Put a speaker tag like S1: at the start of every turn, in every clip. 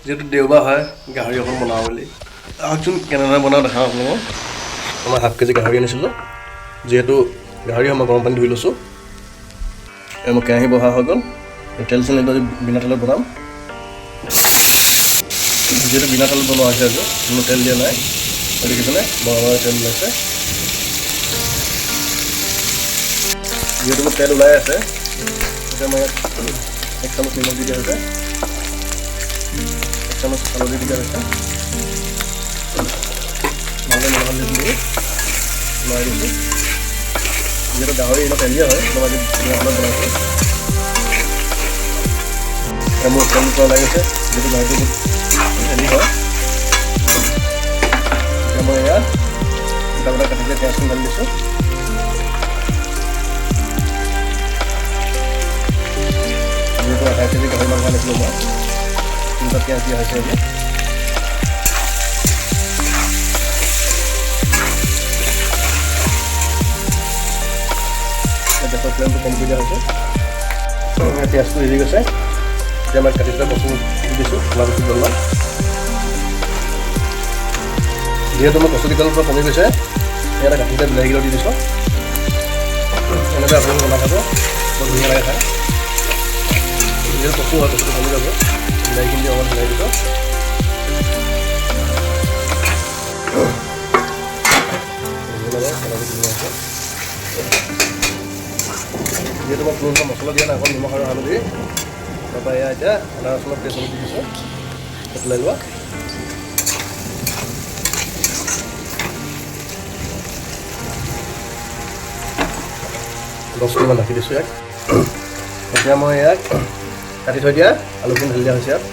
S1: যেহেতু দেওবাৰ হয় গাহৰি অকণ বনাওঁ বুলি আহকচোন কেনেদৰে বনাওঁ দেখাওঁ আপোনালোকক মই হাফ কেজি গাহৰি আনিছিলোঁ যিহেতু গাহৰি মই গৰম পানী ধুই লৈছোঁ মই কেৰাহী বহা হৈ গ'ল তেল চেল নিদিওঁ বিনা তেলত বনাম যিহেতু বিনা তেলত বনোৱা হৈছে আজি কোনো তেল দিয়া নাই দেখিছেনে বৰা তেল ওলাইছে যিহেতু মোৰ তেল ওলাই আছে এতিয়া মই ইয়াত 1 চামুচ নিমখ দি দিয়া হৈছে 1 চামুচ হালধি দি দিয়া হৈছে ভালকৈ নিমখ দি লৰাই দিছোঁ যিহেতু গাহৰি এনেও তেলীয়া হয় মই আজি ধুনীয়াকৈ বনাইছোঁ মোৰ তেল ওলাই গৈছে যিহেতু গাহৰিটো বহুত তেলি হয় এতিয়া মই ইয়াত গোটা গোটা কাটি দিয়া পিঁয়াজখিনি ঢালি দিছোঁ যিহেতু 1/2 কেজি গাহৰি মাংস আনিছিলোঁ মই 3টা পিঁয়াজ দিয়া হৈছে আজি গেছৰ ফ্লেমটো কমকৈ দিয়া হৈছে পিঁয়াজটো সিজি গৈছে এতিয়া মই কাটি থোৱা কচু দিছোঁ খোলা কচু জ্বলোৱা যিহেতু মই কচু কেইডালৰ পৰা কমি গৈছে ইয়াতে কাটিতে বিলাহীকেইটা দি দিছোঁ এনেকৈ আপোনালোকে বনাই খাব বৰ ধুনীয়া লাগে খাই যিহেতু কচু হয় কচুটো কমি যাব বিলাহীখিনি অকণমান বিলাহী দিছোঁ যিহেতু মই কোনো মছলা দিয়া নাই অকল নিমখ আৰু হালধি তাৰপৰা এয়া এতিয়া আদা ৰচুনৰ পেষ্ট অলপ দি দিছোঁ উতলাই লোৱা দহ মিনিটমান ৰাখি দিছোঁ ইয়াক এতিয়া মই ইয়াক কাটি থৈ দিয়া আলুখিনি ঢালি দিয়া হৈছে ইয়াত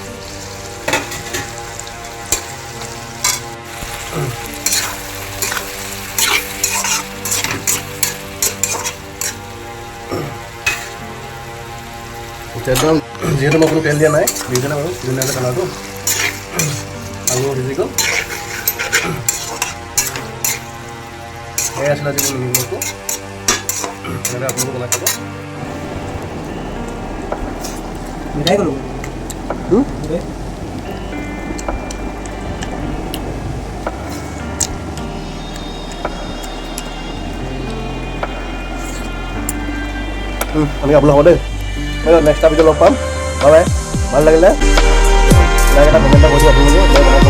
S1: একদম যিহেতু মই কোনো তেল দিয়া নাই দেখিছেনে বাৰু ধুনীয়াকৈ কালাৰটো আলু সিজি গ'ল এয়া আছিলে আজি মোৰ নিমখটো এনেকৈ আপোনালোকে বনাই খাব মিঠাই কৰোঁ আমি আপোনালোক হ'ব দেই নেক্সট ভিডিঅ' লগ পাম বাই বাই ভাল লাগিলে লাইক এটা কমেণ্ট এটা কৰি দিওঁ আপোনালোকে